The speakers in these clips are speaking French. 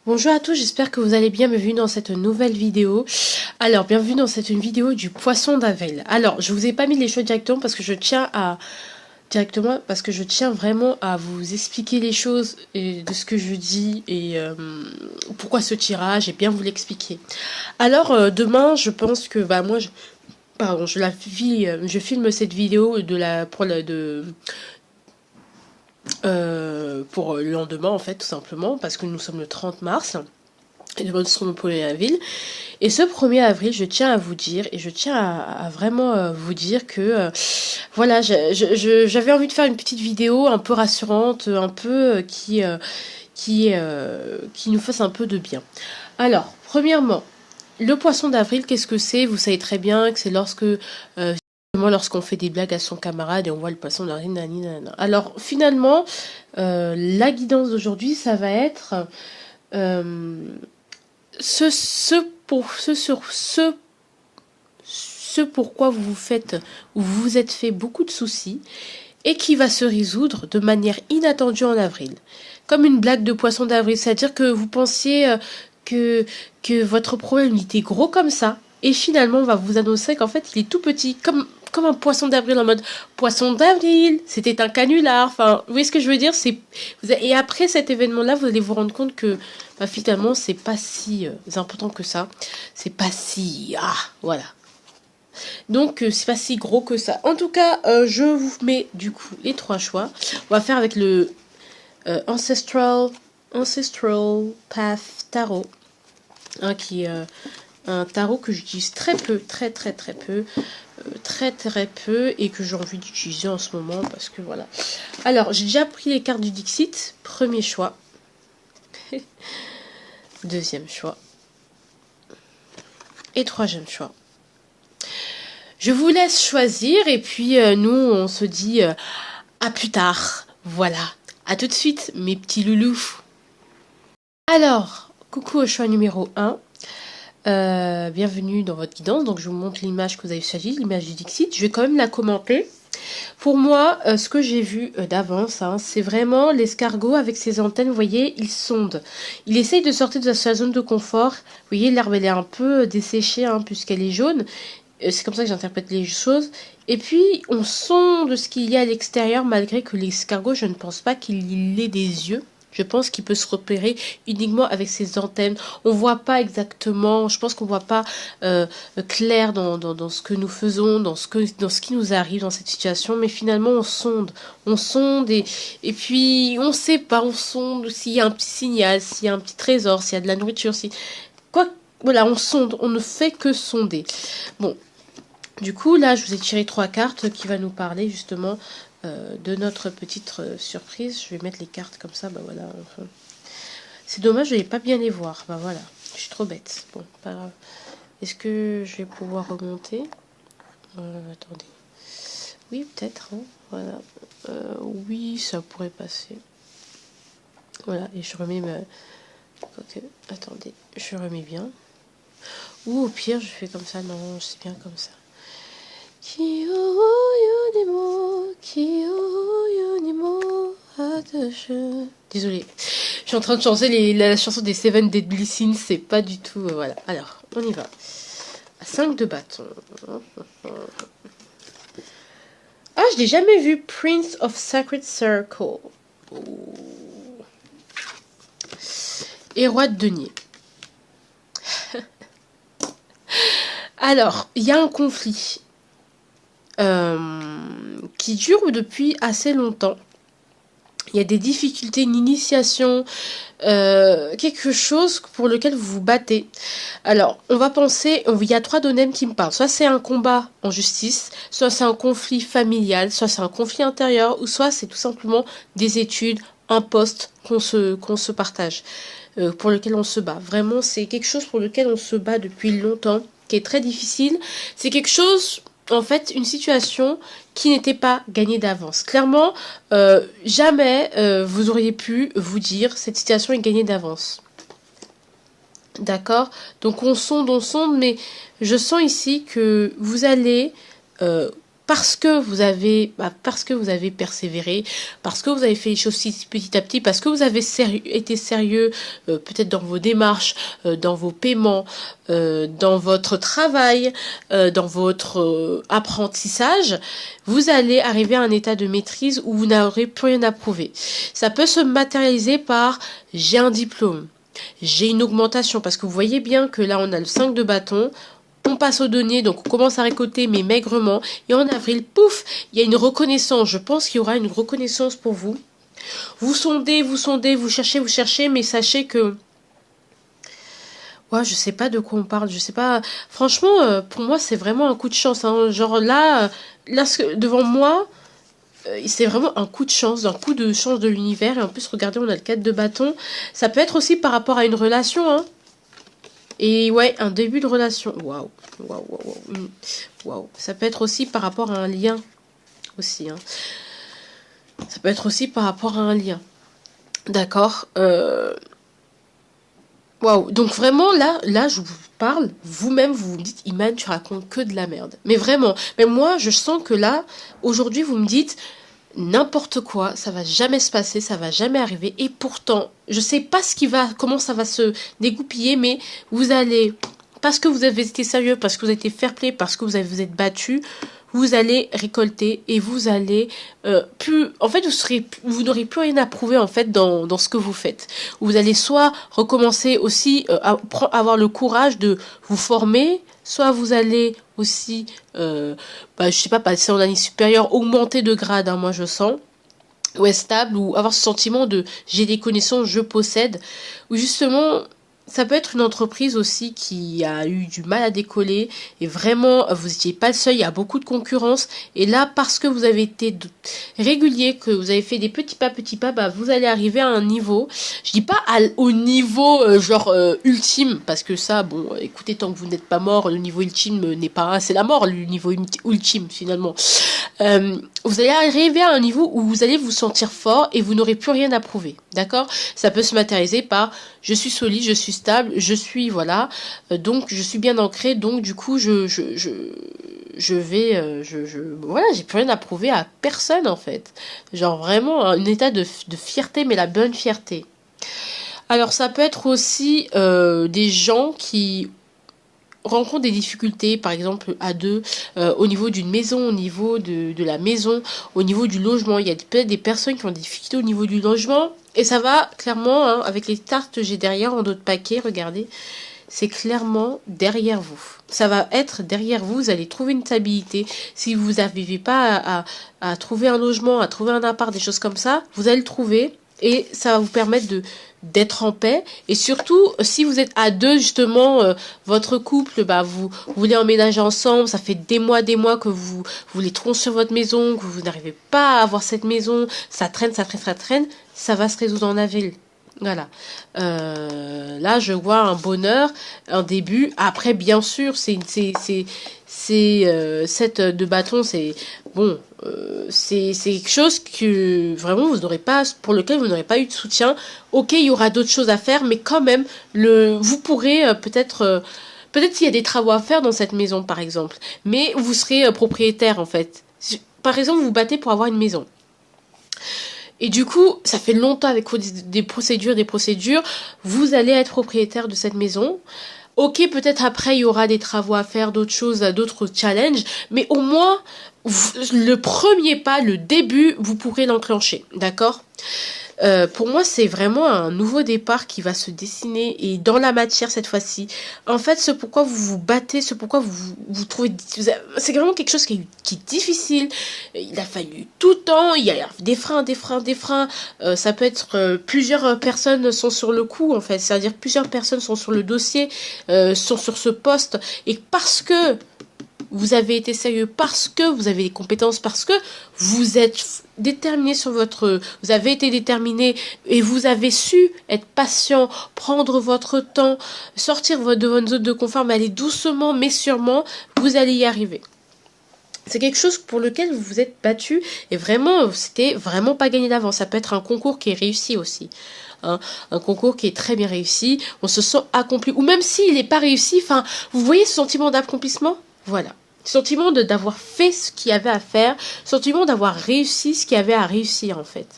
Bonjour à tous, j'espère que vous allez bien, bienvenue dans cette nouvelle vidéo. Alors, bienvenue dans cette vidéo du poisson d'avril. Alors, je vous ai pas mis les choses directement parce que je tiens vraiment à vous expliquer les choses et de ce que je dis et pourquoi ce tirage et bien vous l'expliquer. Alors, demain, je pense que je filme cette vidéo pour le lendemain en fait, tout simplement parce que nous sommes le 30 mars et demain nous serons le 1er avril. Et ce 1er avril, je tiens à vous dire et je tiens à vraiment vous dire que voilà, j'avais envie de faire une petite vidéo un peu rassurante, un peu qui nous fasse un peu de bien. Alors, premièrement, le poisson d'avril, qu'est-ce que c'est? Vous savez très bien que c'est lorsqu'on fait des blagues à son camarade et on voit le poisson d'avril. Alors, finalement, la guidance d'aujourd'hui, ça va être ce pourquoi vous vous êtes fait beaucoup de soucis et qui va se résoudre de manière inattendue en avril. Comme une blague de poisson d'avril, c'est-à-dire que vous pensiez que votre problème était gros comme ça, et finalement on va vous annoncer qu'en fait il est tout petit, comme un poisson d'avril, en mode poisson d'avril, c'était un canular. Enfin, vous voyez ce que je veux dire? Et après cet événement-là, vous allez vous rendre compte que finalement c'est pas si important que ça. C'est pas si voilà. Donc c'est pas si gros que ça. En tout cas, je vous mets du coup les trois choix. On va faire avec le Ancestral Path Tarot, qui est un tarot que j'utilise très peu, très peu, et que j'ai envie d'utiliser en ce moment parce que voilà. Alors, j'ai déjà pris les cartes du Dixit. Premier choix. Deuxième choix. Et troisième choix. Je vous laisse choisir et puis nous, on se dit à plus tard. Voilà. À tout de suite, mes petits loulous. Alors, coucou au choix numéro 1. Bienvenue dans votre guidance. Donc je vous montre l'image que vous avez choisie, l'image du Dixit. Je vais quand même la commenter. Pour moi, ce que j'ai vu d'avance, c'est vraiment l'escargot avec ses antennes. Vous voyez, il sonde. Il essaye de sortir de sa zone de confort. Vous voyez, l'herbe elle est un peu desséchée puisqu'elle est jaune. C'est comme ça que j'interprète les choses. Et puis, on sonde ce qu'il y a à l'extérieur, malgré que l'escargot, je ne pense pas qu'il ait des yeux. Je pense qu'il peut se repérer uniquement avec ses antennes. On voit pas exactement, je pense qu'on voit pas clair dans ce que nous faisons, dans ce qui nous arrive dans cette situation, mais finalement on sonde et puis on sait pas, on sonde s'il y a un petit signal, s'il y a un petit trésor, s'il y a de la nourriture, voilà, on sonde, on ne fait que sonder. Bon, du coup là je vous ai tiré 3 cartes qui va nous parler justement de notre petite surprise. Je vais mettre les cartes comme ça, voilà. Enfin. C'est dommage, je vais pas bien les voir. Voilà, je suis trop bête. Bon, pas grave. Est-ce que je vais pouvoir remonter? Attendez. Oui, peut-être. Voilà. Oui, ça pourrait passer. Voilà, et je remets ma... Ok, attendez, je remets bien. Ou au pire, je fais comme ça. Non, c'est bien comme ça. Désolée, je suis en train de chanter la chanson des Seven Deadly Sins, c'est pas du tout... voilà, alors, on y va. 5 de bâton. Ah, je l'ai jamais vu, Prince of Sacred Circle. Et roi de denier. Alors, il y a un conflit qui dure depuis assez longtemps. Il y a des difficultés, une initiation, quelque chose pour lequel vous vous battez. Alors, on va penser, il y a 3 domaines qui me parlent. Soit c'est un combat en justice, soit c'est un conflit familial, soit c'est un conflit intérieur, ou soit c'est tout simplement des études, un poste qu'on se partage, pour lequel on se bat. Vraiment, c'est quelque chose pour lequel on se bat depuis longtemps, qui est très difficile. C'est quelque chose... En fait, une situation qui n'était pas gagnée d'avance. Clairement, jamais vous auriez pu vous dire cette situation est gagnée d'avance. D'accord? Donc on sonde, mais je sens ici que vous allez parce que vous avez persévéré, parce que vous avez fait les choses petit à petit, parce que vous avez été sérieux, peut-être dans vos démarches, dans vos paiements, dans votre travail, dans votre apprentissage, vous allez arriver à un état de maîtrise où vous n'aurez plus rien à prouver. Ça peut se matérialiser par j'ai un diplôme, j'ai une augmentation, parce que vous voyez bien que là on a le 5 de bâton. On passe au denier, donc on commence à récolter, mais maigrement. Et en avril, pouf, il y a une reconnaissance. Je pense qu'il y aura une reconnaissance pour vous. Vous sondez, vous cherchez, mais sachez que... Ouais, je sais pas de quoi on parle, je sais pas... Franchement, pour moi, c'est vraiment un coup de chance. Hein. Genre là, devant moi, c'est vraiment un coup de chance de l'univers. Et en plus, regardez, on a le 4 de bâton. Ça peut être aussi par rapport à une relation, hein. Et ouais, un début de relation. Waouh, waouh, waouh, waouh. Ça peut être aussi par rapport à un lien. Aussi, hein. Ça peut être aussi par rapport à un lien. D'accord. Waouh. Donc vraiment, là, je vous parle. Vous-même, vous me dites, Iman, tu racontes que de la merde. Mais vraiment. Mais moi, je sens que là, aujourd'hui, vous me dites... N'importe quoi, ça va jamais se passer, ça va jamais arriver. Et pourtant, je sais pas comment ça va se dégoupiller, mais vous allez, parce que vous avez été sérieux, parce que vous avez été fair play, parce que vous êtes battu, vous allez récolter et vous allez en fait, vous n'aurez plus rien à prouver en fait dans ce que vous faites. Vous allez soit recommencer aussi avoir le courage de vous former. Soit vous allez aussi, je sais pas, passer en année supérieure, augmenter de grade, hein, moi je sens, ou être stable, ou avoir ce sentiment de j'ai des connaissances, je possède, ou justement, ça peut être une entreprise aussi qui a eu du mal à décoller, et vraiment, vous n'étiez pas le seul, il y a beaucoup de concurrence, et là, parce que vous avez été régulier, que vous avez fait des petits pas, bah, vous allez arriver à un niveau, je dis pas au niveau ultime, parce que ça, bon, écoutez, tant que vous n'êtes pas mort, le niveau ultime n'est pas, c'est la mort, le niveau ultime finalement. Vous allez arriver à un niveau où vous allez vous sentir fort et vous n'aurez plus rien à prouver, d'accord? Ça peut se matérialiser par je suis solide, je suis stable, je suis voilà, donc je suis bien ancré, donc du coup voilà, j'ai plus rien à prouver à personne en fait. Genre vraiment un état de fierté, mais la bonne fierté. Alors ça peut être aussi des gens qui rencontrent des difficultés, par exemple à deux, au niveau d'une maison, au niveau de la maison, au niveau du logement. Il y a peut-être des personnes qui ont des difficultés au niveau du logement. Et ça va clairement, hein, avec les tartes que j'ai derrière en d'autres paquets, regardez, c'est clairement derrière vous. Ça va être derrière vous, vous allez trouver une stabilité. Si vous n'arrivez pas à trouver un logement, à trouver un appart, des choses comme ça, vous allez le trouver. Et ça va vous permettre d'être en paix. Et surtout, si vous êtes à deux, justement, votre couple, bah, vous voulez emménager ensemble, ça fait des mois que vous voulez construire votre maison, que vous n'arrivez pas à avoir cette maison, ça traîne, ça va se résoudre en avril. Voilà. Là, je vois un bonheur, un début. Après, bien sûr, cette de bâton, c'est bon, c'est quelque chose que vraiment pour lequel vous n'aurez pas eu de soutien. Ok, il y aura d'autres choses à faire, mais quand même, vous pourrez peut-être s'il y a des travaux à faire dans cette maison, par exemple, mais vous serez propriétaire en fait. Par exemple, vous vous battez pour avoir une maison. Et du coup, ça fait longtemps avec des procédures, vous allez être propriétaire de cette maison. Ok, peut-être après, il y aura des travaux à faire, d'autres choses, d'autres challenges, mais au moins, le premier pas, le début, vous pourrez l'enclencher, d'accord ? Pour moi, c'est vraiment un nouveau départ qui va se dessiner et dans la matière cette fois-ci. En fait, ce pourquoi vous vous battez, ce pourquoi vous trouvez... C'est vraiment quelque chose qui est difficile. Il a fallu tout le temps, il y a des freins. Ça peut être... plusieurs personnes sont sur le coup, en fait. C'est-à-dire plusieurs personnes sont sur le dossier, sont sur ce poste. Et parce que vous avez été sérieux, parce que vous avez des compétences, parce que vous êtes déterminé vous avez été déterminé et vous avez su être patient, prendre votre temps, sortir de votre zone de confort, mais aller doucement mais sûrement, vous allez y arriver. C'est quelque chose pour lequel vous vous êtes battu et vraiment, c'était vraiment pas gagné d'avance. Ça peut être un concours qui est réussi aussi. Hein, un concours qui est très bien réussi, on se sent accompli. Ou même s'il n'est pas réussi, vous voyez ce sentiment d'accomplissement ? Voilà. Sentiment d'avoir fait ce qu'il y avait à faire. Sentiment d'avoir réussi ce qu'il y avait à réussir, en fait.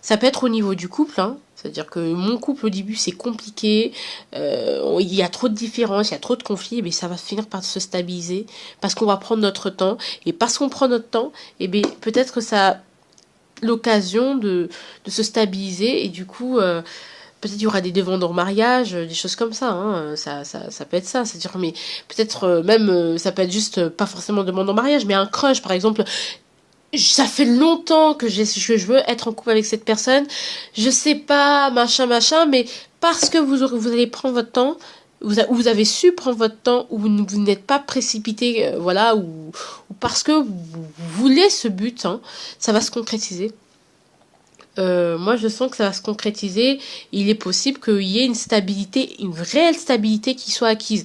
Ça peut être au niveau du couple, hein. C'est-à-dire que mon couple au début c'est compliqué, il y a trop de différences, il y a trop de conflits, mais ça va finir par se stabiliser parce qu'on va prendre notre temps et parce qu'on prend notre temps, et bien peut-être que ça a l'occasion de se stabiliser et du coup peut-être il y aura des demandes en mariage, des choses comme ça, hein. Ça peut être ça, c'est-à-dire mais peut-être même ça peut être juste pas forcément demande en mariage, mais un crush par exemple, ça fait longtemps que je veux être en couple avec cette personne. Je sais pas, machin, mais parce que vous allez prendre votre temps, vous avez su prendre votre temps, ou vous n'êtes pas précipité, voilà, ou parce que vous voulez ce but, hein, ça va se concrétiser. Moi, je sens que ça va se concrétiser. Il est possible qu'il y ait une stabilité, une réelle stabilité qui soit acquise.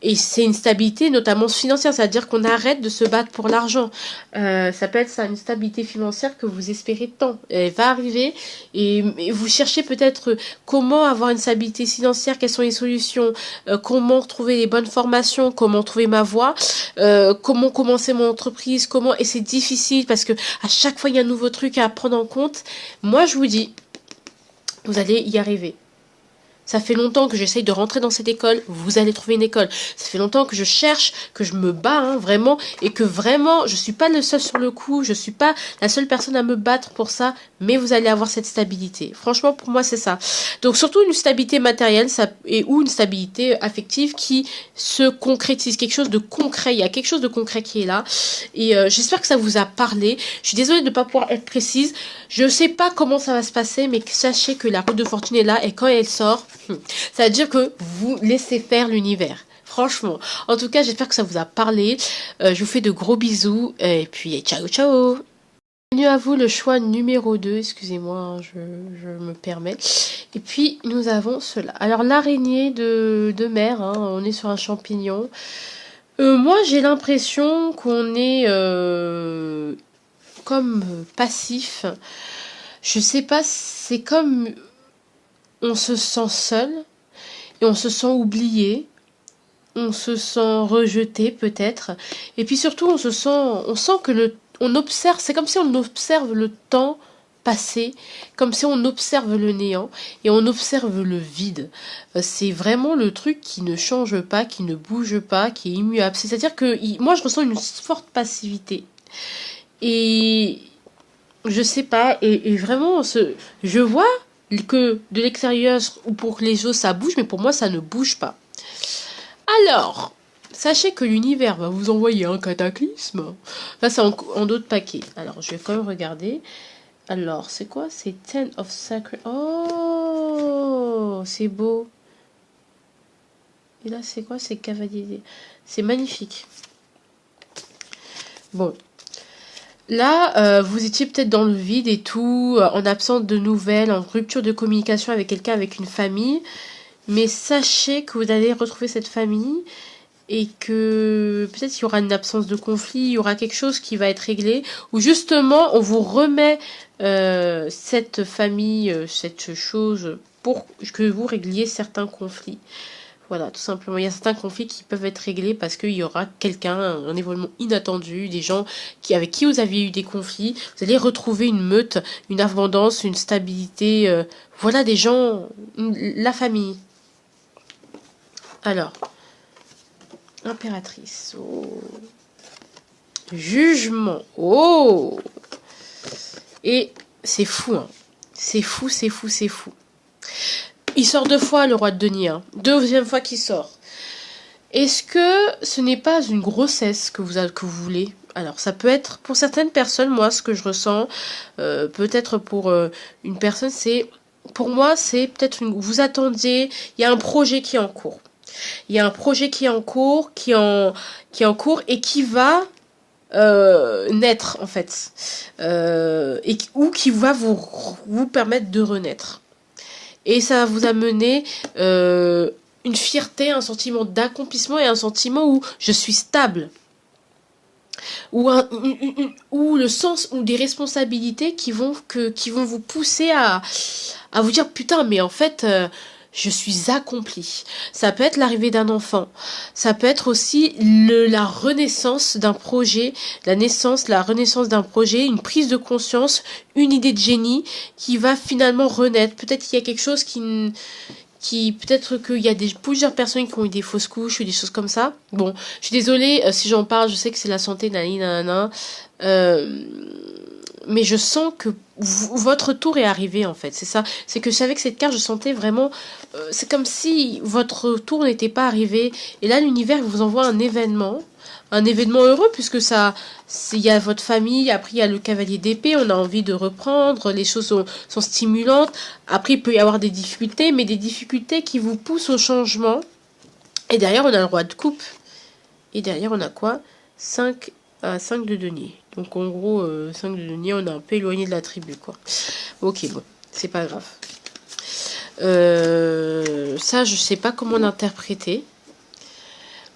Et c'est une stabilité notamment financière, c'est-à-dire qu'on arrête de se battre pour l'argent. Ça peut être ça, une stabilité financière que vous espérez tant. Elle va arriver et vous cherchez peut-être comment avoir une stabilité financière, quelles sont les solutions, comment trouver les bonnes formations, comment trouver ma voie, comment commencer mon entreprise, comment... Et c'est difficile parce que à chaque fois, il y a un nouveau truc à prendre en compte. Moi, je vous dis, vous allez y arriver. Ça fait longtemps que j'essaye de rentrer dans cette école, vous allez trouver une école. Ça fait longtemps que je cherche, que je me bats, hein, vraiment, et que vraiment, je suis pas le seul sur le coup, je suis pas la seule personne à me battre pour ça, mais vous allez avoir cette stabilité. Franchement, pour moi, c'est ça. Donc, surtout une stabilité matérielle, ou une stabilité affective qui se concrétise, quelque chose de concret. Il y a quelque chose de concret qui est là. Et j'espère que ça vous a parlé. Je suis désolée de ne pas pouvoir être précise. Je sais pas comment ça va se passer, mais sachez que la roue de fortune est là, et quand elle sort, ça veut dire que vous laissez faire l'univers. Franchement. En tout cas, j'espère que ça vous a parlé. Je vous fais de gros bisous. Et puis, ciao, ciao. Bienvenue à vous, le choix numéro 2. Excusez-moi, hein, je me permets. Et puis, nous avons cela. Alors, l'araignée de mer, hein, on est sur un champignon. Moi, j'ai l'impression qu'on est comme passif. Je sais pas, c'est comme... On se sent seul et on se sent oublié, on se sent rejeté peut-être, et puis surtout on sent que on observe, c'est comme si on observe le temps passer, comme si on observe le néant et on observe le vide. C'est vraiment le truc qui ne change pas, qui ne bouge pas, qui est immuable. C'est-à-dire que moi je ressens une forte passivité et je sais pas, et vraiment je vois que de l'extérieur ou pour les autres ça bouge, mais pour moi ça ne bouge pas. Alors, sachez que l'univers va vous envoyer un cataclysme. Enfin, c'est en d'autres paquets. Alors, je vais quand même regarder. Alors, c'est quoi? C'est Ten of Sacred. Oh, c'est beau. Et là, c'est quoi? C'est Cavalier. C'est magnifique. Bon. Là, vous étiez peut-être dans le vide et tout, en absence de nouvelles, en rupture de communication avec quelqu'un, avec une famille. Mais sachez que vous allez retrouver cette famille et que peut-être il y aura une absence de conflit, il y aura quelque chose qui va être réglé, ou justement on vous remet cette famille, cette chose pour que vous régliez certains conflits. Voilà, tout simplement. Il y a certains conflits qui peuvent être réglés parce qu'il y aura quelqu'un, un événement inattendu, des gens avec qui vous aviez eu des conflits. Vous allez retrouver une meute, une abondance, une stabilité. Voilà, des gens, la famille. Alors, impératrice. Oh. Jugement. Oh. Et c'est fou, hein. C'est fou, c'est fou, c'est fou. Il sort 2 fois, le roi de denier. Hein. 2e fois qu'il sort. Est-ce que ce n'est pas une grossesse que vous voulez? Alors, ça peut être, pour certaines personnes, moi, ce que je ressens, peut-être pour une personne, c'est... Pour moi, c'est peut-être vous attendiez... Il y a un projet qui est en cours. Il y a un projet qui est en cours, qui est en cours et qui va... naître en fait ou qui va vous permettre de renaître. Et ça va vous amener une fierté, un sentiment d'accomplissement et un sentiment où je suis stable. Ou, ou le sens ou des responsabilités qui vont vous pousser à vous dire putain mais en fait je suis accomplie. Ça peut être l'arrivée d'un enfant. Ça peut être aussi la renaissance d'un projet, la renaissance d'un projet, une prise de conscience, une idée de génie qui va finalement renaître. Peut-être qu'il y a quelque chose peut-être qu'il y a plusieurs personnes qui ont eu des fausses couches ou des choses comme ça. Bon, je suis désolée si j'en parle, je sais que c'est la santé, nanana. Mais je sens que votre tour est arrivé en fait, c'est ça. C'est que avec cette carte, je sentais vraiment, c'est comme si votre tour n'était pas arrivé. Et là, l'univers vous envoie un événement heureux puisque il y a votre famille. Après, il y a le cavalier d'épée. On a envie de reprendre. Les choses sont stimulantes. Après, il peut y avoir des difficultés, mais des difficultés qui vous poussent au changement. Et derrière, on a le roi de coupe. Et derrière, on a quoi? 5 de denier. Donc en gros, 5 de denier, on est un peu éloigné de la tribu, quoi. Ok, bon, c'est pas grave. Ça, je sais pas comment l'interpréter.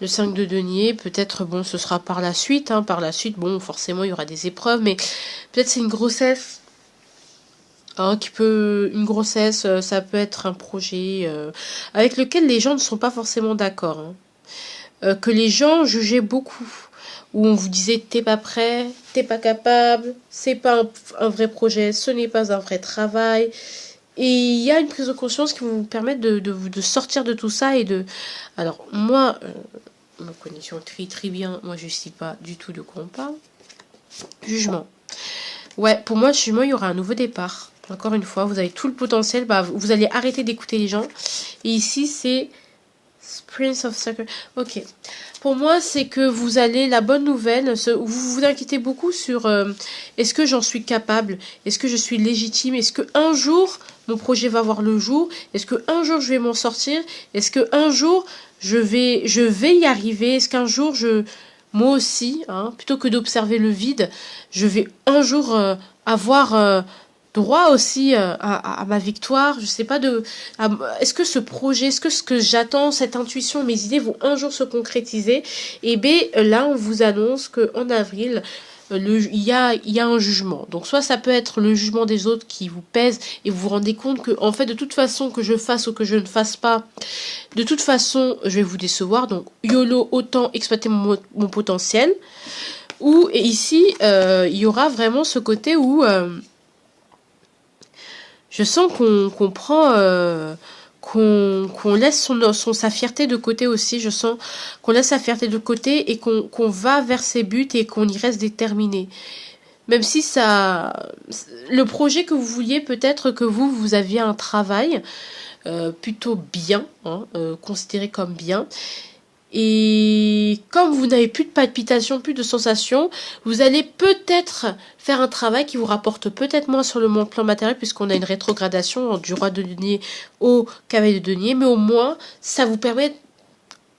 Le 5 de denier, peut-être, bon, ce sera par la suite. Hein, par la suite, bon, forcément, il y aura des épreuves, mais peut-être c'est une grossesse. Hein, une grossesse, ça peut être un projet avec lequel les gens ne sont pas forcément d'accord. Hein. Que les gens jugeaient beaucoup. Où on vous disait t'es pas prêt, t'es pas capable, c'est pas un vrai projet, ce n'est pas un vrai travail. Et il y a une prise de conscience qui vous permet de sortir de tout ça et de... Alors moi, me connaissant très bien, moi je sais pas du tout de quoi on parle. Jugement. Ouais, pour moi, jugement, il y aura un nouveau départ. Encore une fois, vous avez tout le potentiel, vous allez arrêter d'écouter les gens. Et ici, c'est... Prince of Sacred. Ok. Pour moi, c'est que vous allez, la bonne nouvelle, vous vous inquiétez beaucoup sur est-ce que j'en suis capable? Est-ce que je suis légitime? Est-ce que un jour, mon projet va voir le jour? Est-ce que un jour, je vais m'en sortir? Est-ce que un jour, je vais y arriver? Est-ce qu'un jour, moi aussi, hein, plutôt que d'observer le vide, je vais un jour avoir... droit aussi à ma victoire, je sais pas est-ce que ce projet, est-ce que ce que j'attends, cette intuition, mes idées vont un jour se concrétiser? Et bien là on vous annonce que en avril il y a un jugement. Donc soit ça peut être le jugement des autres qui vous pèse et vous vous rendez compte que en fait de toute façon que je fasse ou que je ne fasse pas, de toute façon je vais vous décevoir. Donc YOLO, autant exploiter mon potentiel. Et ici il y aura vraiment ce côté où je sens qu'on prend, qu'on laisse sa fierté de côté aussi. Je sens qu'on laisse sa fierté de côté et qu'on va vers ses buts et qu'on y reste déterminé. Même si le projet que vous vouliez, peut-être que vous aviez un travail plutôt bien, hein, considéré comme bien. Et comme vous n'avez plus de palpitations, plus de sensations, vous allez peut-être faire un travail qui vous rapporte peut-être moins sur le plan matériel puisqu'on a une rétrogradation du roi de denier au cavalier de denier. Mais au moins, ça vous permet,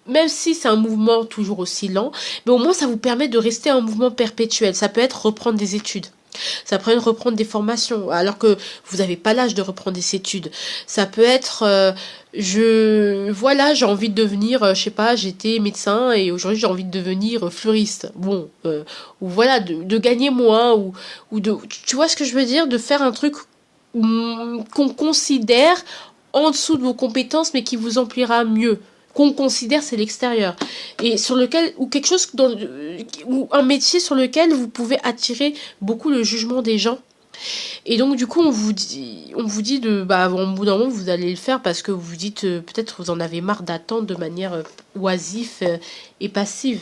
même si c'est un mouvement toujours aussi lent, mais au moins ça vous permet de rester en mouvement perpétuel. Ça peut être reprendre des études. Ça peut être reprendre des formations alors que vous n'avez pas l'âge de reprendre des études. Ça peut être j'ai envie de devenir je sais pas, j'étais médecin et aujourd'hui j'ai envie de devenir fleuriste. Bon ou voilà de gagner moins ou de, tu vois ce que je veux dire, de faire un truc qu'on considère en dessous de vos compétences mais qui vous emplira mieux. Qu'on considère c'est l'extérieur et sur lequel ou quelque chose ou un métier sur lequel vous pouvez attirer beaucoup le jugement des gens et donc du coup on vous dit de au bout d'un moment vous allez le faire parce que vous vous dites peut-être vous en avez marre d'attendre de manière oisive et passive.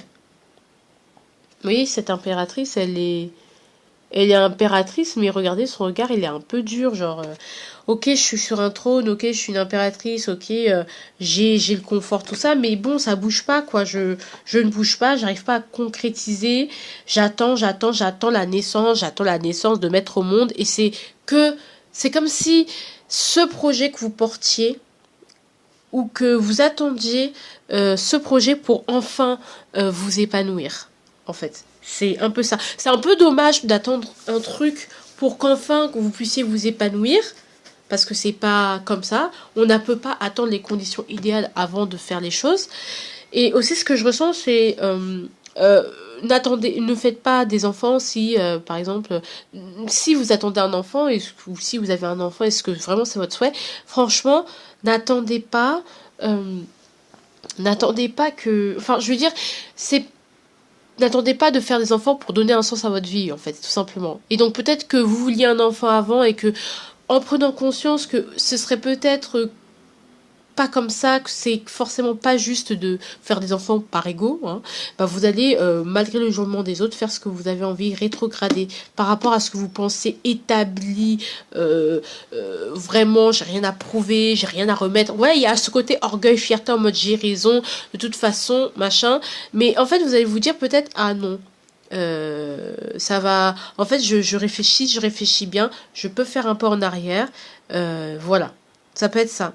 Vous voyez cette impératrice elle est impératrice, mais regardez son regard, il est un peu dur, genre ok je suis sur un trône, ok je suis une impératrice, ok j'ai le confort, tout ça, mais bon ça bouge pas quoi, je ne bouge pas, j'arrive pas à concrétiser, j'attends la naissance de mettre au monde, et c'est comme si ce projet que vous portiez ou que vous attendiez ce projet pour enfin vous épanouir en fait. C'est un peu ça. C'est un peu dommage d'attendre un truc pour qu'enfin que vous puissiez vous épanouir, parce que c'est pas comme ça. On ne peut pas attendre les conditions idéales avant de faire les choses. Et aussi ce que je ressens, c'est Ne faites pas des enfants si, par exemple, si vous attendez un enfant ou si vous avez un enfant, est-ce que vraiment c'est votre souhait? Franchement, n'attendez pas, euh, n'attendez pas que, enfin, je veux dire, c'est n'attendez pas de faire des enfants pour donner un sens à votre vie, en fait, tout simplement. Et donc peut-être que vous vouliez un enfant avant et que, en prenant conscience que ce serait peut-être pas comme ça, que c'est forcément pas juste de faire des enfants par ego, hein, bah vous allez, malgré le jugement des autres, faire ce que vous avez envie, rétrograder par rapport à ce que vous pensez établi, vraiment, j'ai rien à prouver, j'ai rien à remettre. Ouais, il y a ce côté orgueil, fierté en mode j'ai raison, de toute façon, machin. Mais en fait, vous allez vous dire peut-être, ah non, ça va. En fait, je réfléchis bien, je peux faire un pas en arrière. Voilà, ça peut être ça.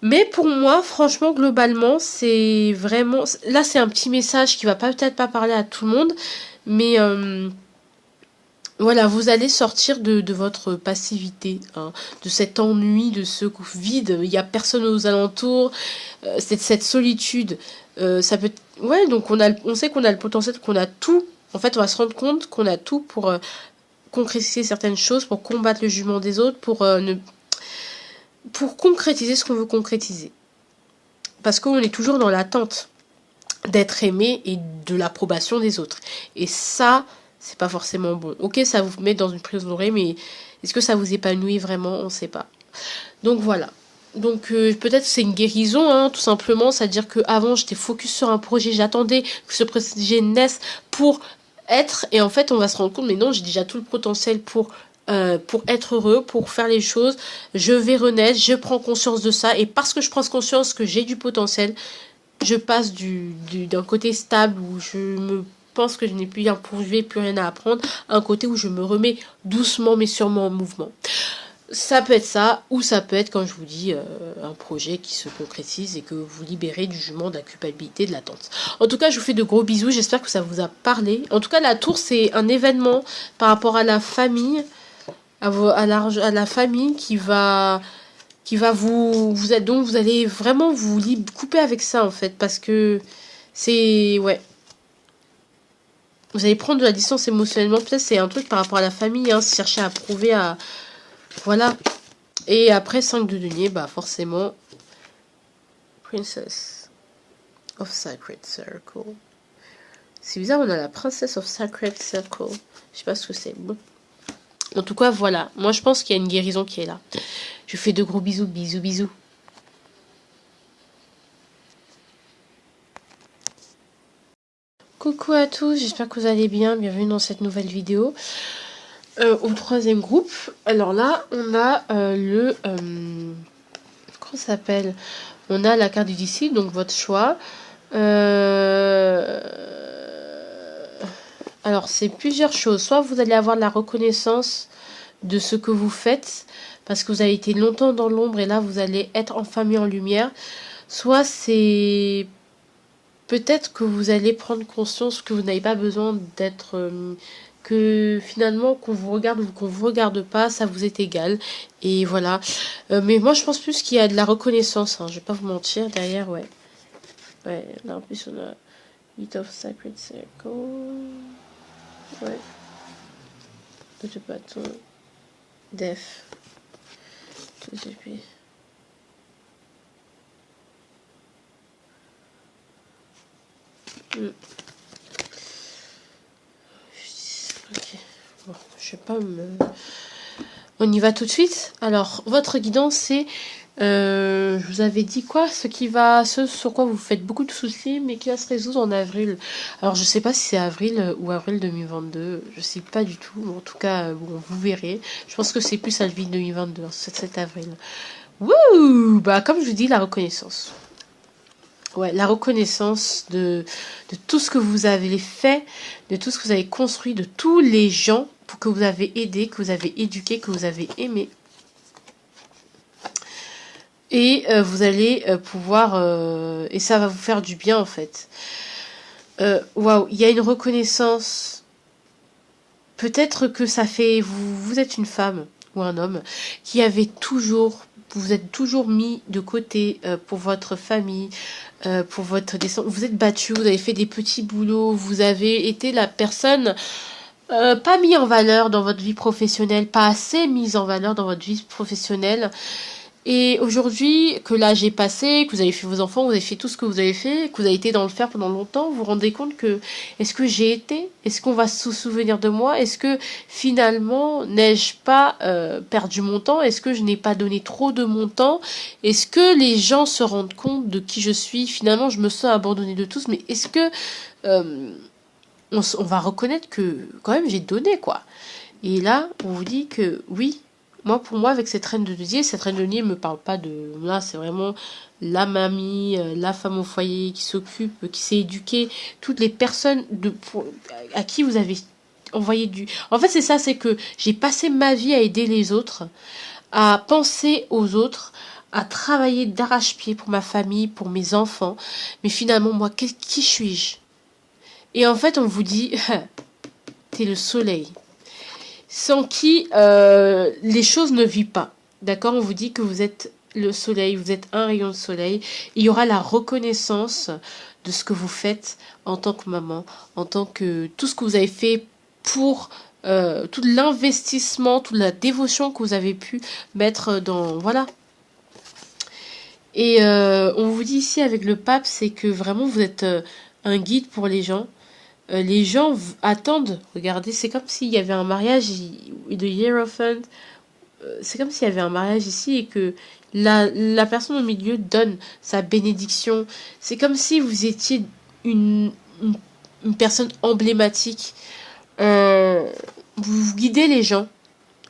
Mais pour moi, franchement, globalement, c'est vraiment... Là, c'est un petit message qui va peut-être pas parler à tout le monde, mais voilà, vous allez sortir de votre passivité, hein, de cet ennui, de ce vide. Il n'y a personne aux alentours, c'est cette solitude. Ça peut... Ouais, donc on sait qu'on a le potentiel, qu'on a tout. En fait, on va se rendre compte qu'on a tout pour concrétiser certaines choses, pour combattre le jugement des autres, pour concrétiser ce qu'on veut concrétiser. Parce qu'on est toujours dans l'attente d'être aimé et de l'approbation des autres. Et ça, c'est pas forcément bon. Ok, ça vous met dans une prise d'oreille, mais est-ce que ça vous épanouit vraiment? On sait pas. Donc voilà. Donc peut-être c'est une guérison, hein, tout simplement. C'est-à-dire qu'avant, j'étais focus sur un projet, j'attendais que ce projet naisse pour être. Et en fait, on va se rendre compte, mais non, j'ai déjà tout le potentiel pour être heureux, pour faire les choses. Je vais renaître, je prends conscience de ça. Et parce que je prends conscience que j'ai du potentiel, je passe d'un côté stable où je me pense que je n'ai plus rien prouvé, plus rien à apprendre, à un côté où je me remets doucement mais sûrement en mouvement. Ça peut être ça, ou ça peut être, comme je vous dis, un projet qui se concrétise et que vous libérez du jugement, de la culpabilité, de l'attente. En tout cas, je vous fais de gros bisous, j'espère que ça vous a parlé. En tout cas, la tour, c'est un événement par rapport à la famille, à la famille qui va vous êtes donc vous allez vraiment vous couper avec ça en fait parce que c'est ouais, vous allez prendre de la distance émotionnellement, peut-être c'est un truc par rapport à la famille, hein, chercher à prouver à voilà. Et après 5 de denier, bah forcément Princess of Sacred Circle. C'est bizarre, on a la Princess of Sacred Circle. Je sais pas ce que c'est. Bon. En tout cas, voilà. Moi, je pense qu'il y a une guérison qui est là. Je fais de gros bisous, bisous, bisous. Coucou à tous, j'espère que vous allez bien. Bienvenue dans cette nouvelle vidéo. Au troisième groupe. Alors là, on a comment ça s'appelle? On a la carte du disciple, donc votre choix. Alors, c'est plusieurs choses. Soit vous allez avoir de la reconnaissance de ce que vous faites, parce que vous avez été longtemps dans l'ombre et là, vous allez être enfin mis en lumière. Soit c'est peut-être que vous allez prendre conscience que vous n'avez pas besoin d'être... que finalement, qu'on vous regarde ou qu'on vous regarde pas, ça vous est égal. Et voilà. Mais moi, je pense plus qu'il y a de la reconnaissance. Hein, je vais pas vous mentir. Derrière, ouais. Ouais, là, en plus, on a 8 of Sacred Circle. Ouais. De bâton. Def. Tout épée. Ok. Bon, je vais pas me... On y va tout de suite. Alors, votre guidance, c'est... je vous avais dit quoi? Ce sur quoi vous faites beaucoup de soucis, mais qui va se résoudre en avril. Alors, je sais pas si c'est avril ou avril 2022. Je sais pas du tout. En tout cas, bon, vous verrez. Je pense que c'est plus avril 2022, c'est 7 avril. Wouh! Bah, comme je vous dis, la reconnaissance. Ouais, la reconnaissance de tout ce que vous avez fait, de tout ce que vous avez construit, de tous les gens que vous avez aidés, que vous avez éduqués, que vous avez aimés. Et vous allez pouvoir... et ça va vous faire du bien, en fait. Waouh, il y a une reconnaissance. Peut-être que ça fait... Vous êtes une femme. ou un homme qui avait toujours, vous êtes toujours mis de côté pour votre famille, pour votre descendance. Vous êtes battu, vous avez fait des petits boulots, vous avez été la personne pas mise en valeur dans votre vie professionnelle, pas assez mise en valeur dans votre vie professionnelle. Et aujourd'hui, que l'âge est passé, que vous avez fait vos enfants, vous avez fait tout ce que vous avez fait, que vous avez été dans le faire pendant longtemps, vous vous rendez compte que est-ce que j'ai été? Est-ce qu'on va se souvenir de moi? Est-ce que finalement, n'ai-je pas perdu mon temps? Est-ce que je n'ai pas donné trop de mon temps? Est-ce que les gens se rendent compte de qui je suis? Finalement, je me sens abandonnée de tous, mais est-ce que on va reconnaître que quand même j'ai donné, quoi? Et là, on vous dit que oui, moi, pour moi, avec cette reine de deuxier, cette reine de denier me parle pas de... Là, c'est vraiment la mamie, la femme au foyer qui s'occupe, qui s'est éduquée, toutes les personnes à qui vous avez envoyé du... En fait, c'est ça, c'est que j'ai passé ma vie à aider les autres, à penser aux autres, à travailler d'arrache-pied pour ma famille, pour mes enfants. Mais finalement, moi, qui suis-je? Et en fait, on vous dit, t'es le soleil, sans qui les choses ne vivent pas. D'accord? On vous dit que vous êtes le soleil, vous êtes un rayon de soleil. Il y aura la reconnaissance de ce que vous faites en tant que maman, en tant que tout ce que vous avez fait pour tout l'investissement, toute la dévotion que vous avez pu mettre dans... Voilà. Et on vous dit ici avec le pape, c'est que vraiment vous êtes un guide pour les gens. Les gens attendent, regardez, c'est comme s'il y avait un mariage de Hierophant, c'est comme s'il y avait un mariage ici et que la personne au milieu donne sa bénédiction. C'est comme si vous étiez une personne emblématique. Vous guidez les gens.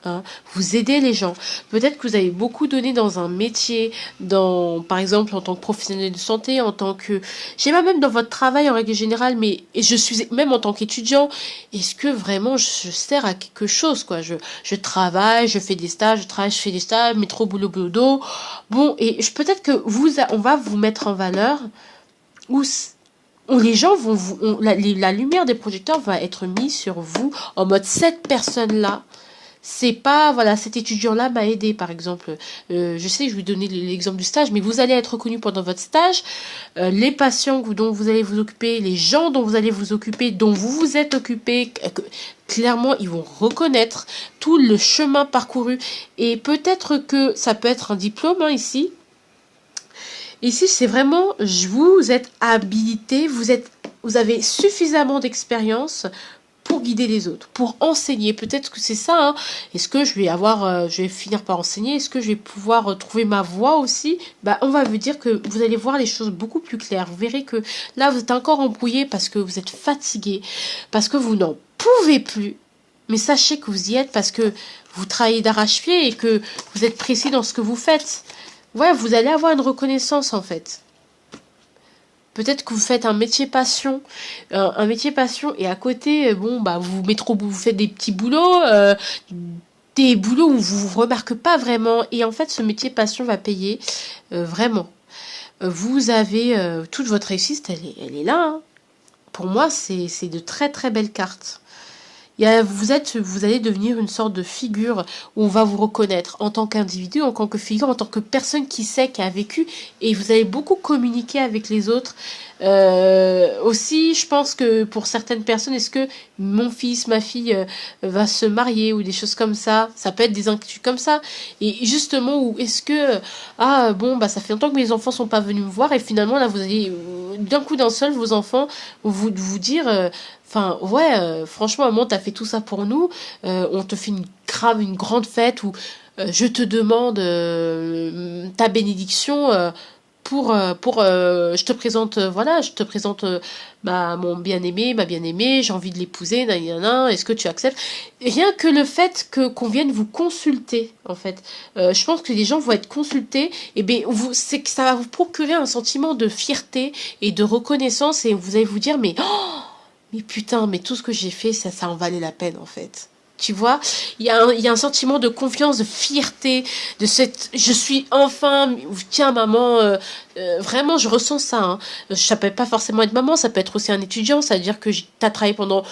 Hein, vous aidez les gens. Peut-être que vous avez beaucoup donné dans un métier, par exemple en tant que professionnel de santé, en tant que, je sais pas, même dans votre travail en règle générale, mais et je suis même en tant qu'étudiant. Est-ce que vraiment je sers à quelque chose, quoi? Je travaille, je fais des stages, je fais des stages, métro, boulot, boulot, dos. Bon, et peut-être que on va vous mettre en valeur où les gens vont la lumière des projecteurs va être mise sur vous en mode cette personne-là. C'est pas, voilà, cet étudiant-là m'a aidé, par exemple. Je sais que je vais donner l'exemple du stage, mais vous allez être reconnu pendant votre stage. Les patients dont vous allez vous occuper, les gens dont vous allez vous occuper, dont vous vous êtes occupé, clairement, ils vont reconnaître tout le chemin parcouru. Et peut-être que ça peut être un diplôme, hein, ici. Ici, c'est vraiment, vous êtes habilité, vous avez suffisamment d'expérience pour guider les autres, pour enseigner. Peut-être que c'est ça. Hein. Est-ce que je vais finir par enseigner? Est-ce que je vais pouvoir trouver ma voie aussi? Bah, on va vous dire que vous allez voir les choses beaucoup plus claires. Vous verrez que là, vous êtes encore embrouillé parce que vous êtes fatigué, parce que vous n'en pouvez plus. Mais sachez que vous y êtes parce que vous travaillez d'arrache-pied et que vous êtes précis dans ce que vous faites. Ouais, vous allez avoir une reconnaissance en fait. Peut-être que vous faites un métier passion, et à côté, bon, bah, vous faites des petits boulots, des boulots où vous vous remarquez pas vraiment, et en fait, ce métier passion va payer vraiment. Vous avez toute votre réussite, elle est là. Hein. Pour moi, c'est de très très belles cartes. Vous allez devenir une sorte de figure où on va vous reconnaître en tant qu'individu, en tant que figure, en tant que personne qui sait, qui a vécu, et vous allez beaucoup communiquer avec les autres. Aussi, je pense que pour certaines personnes, est-ce que mon fils, ma fille va se marier ou des choses comme ça peut être des inquiétudes comme ça. Et justement, ou est-ce que ça fait longtemps que mes enfants sont pas venus me voir et finalement là vous allez d'un coup d'un seul vos enfants vous dire franchement, maman, t'as fait tout ça pour nous. On te fait une grande fête où je te demande ta bénédiction je te présente, mon bien-aimé, ma bien-aimée, j'ai envie de l'épouser, est-ce que tu acceptes? Rien que le fait qu'on vienne vous consulter, en fait. Je pense que les gens vont être consultés, et c'est que ça va vous procurer un sentiment de fierté et de reconnaissance, et vous allez vous dire, mais putain, mais tout ce que j'ai fait, ça en valait la peine, en fait. Tu vois, il y a un sentiment de confiance, de fierté, je suis enfin, tiens maman, vraiment je ressens ça. Hein. Ça peut pas forcément être maman, ça peut être aussi un étudiant, ça veut dire que t'as travaillé pendant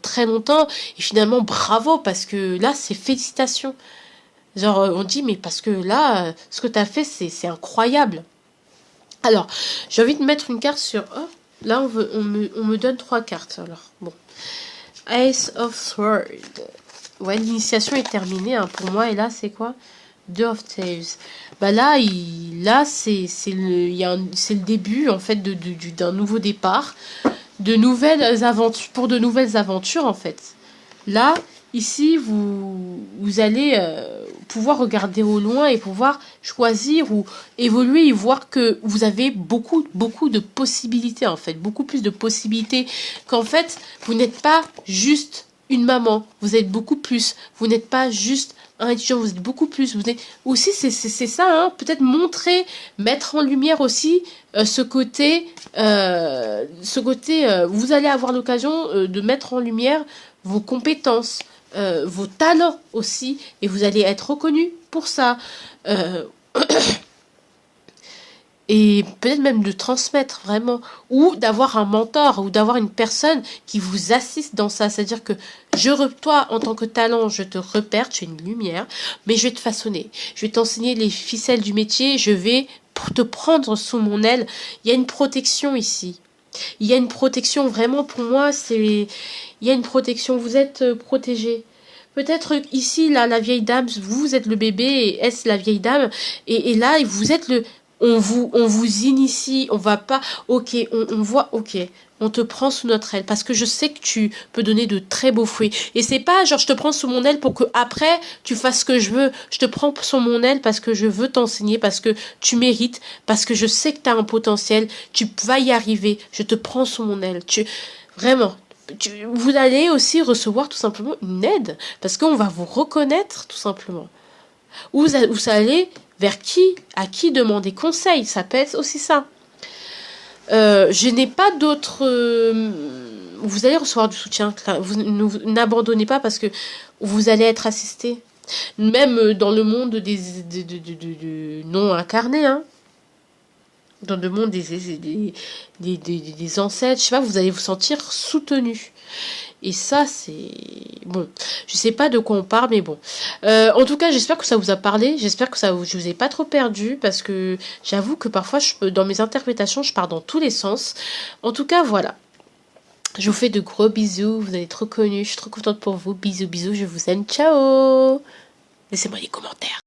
très longtemps, et finalement bravo, parce que là c'est félicitations. Genre, on dit, mais parce que là, ce que tu as fait, c'est incroyable. Alors, j'ai envie de mettre une carte sur... Oh, là, on me donne 3 cartes. Alors, bon. Ace of Swords. Ouais, l'initiation est terminée hein, pour moi. Et là, c'est quoi? Deux of Tails. Bah là, c'est le début, en fait, d'un nouveau départ. De nouvelles aventures, pour de nouvelles aventures, en fait. Là, ici, vous allez pouvoir regarder au loin et pouvoir choisir ou évoluer et voir que vous avez beaucoup de possibilités, en fait. Beaucoup plus de possibilités qu'en fait, vous n'êtes pas juste une maman. Vous êtes beaucoup plus. Vous n'êtes pas juste un étudiant, vous êtes beaucoup plus. Vous êtes aussi, c'est ça, hein, peut-être montrer, mettre en lumière aussi ce côté, vous allez avoir l'occasion de mettre en lumière vos compétences, vos talents aussi, et vous allez être reconnu pour ça. Et peut-être même de transmettre vraiment, ou d'avoir un mentor, ou d'avoir une personne qui vous assiste dans ça. C'est-à-dire que toi, en tant que talent, je te repère, tu es une lumière, mais je vais te façonner. Je vais t'enseigner les ficelles du métier, je vais te prendre sous mon aile. Il y a une protection ici. Il y a une protection, vraiment, pour moi, il y a une protection, vous êtes protégé. Peut-être ici, là, la vieille dame, vous êtes le bébé, et est-ce la vieille dame, et là, vous êtes on vous initie, on va pas, ok, on voit, ok, on te prend sous notre aile, parce que je sais que tu peux donner de très beaux fruits. Et c'est pas genre je te prends sous mon aile pour que après tu fasses ce que je veux. Je te prends sous mon aile parce que je veux t'enseigner, parce que tu mérites, parce que je sais que tu as un potentiel, tu vas y arriver. Je te prends sous mon aile. Vraiment, vous allez aussi recevoir tout simplement une aide, parce qu'on va vous reconnaître tout simplement. Vous allez vers qui, à qui demander conseil, ça peut être aussi ça. Je n'ai pas d'autres... vous allez recevoir du soutien, vous n'abandonnez pas parce que vous allez être assisté. Même dans le monde des non incarnés, hein. Dans le monde des ancêtres, je sais pas, vous allez vous sentir soutenu. Et ça, c'est... Bon, je sais pas de quoi on parle, mais bon. En tout cas, j'espère que ça vous a parlé. J'espère que je vous ai pas trop perdu, parce que j'avoue que parfois, dans mes interprétations, je pars dans tous les sens. En tout cas, voilà. Je vous fais de gros bisous. Vous allez être reconnus. Je suis trop contente pour vous. Bisous, bisous. Je vous aime. Ciao. Laissez-moi des commentaires.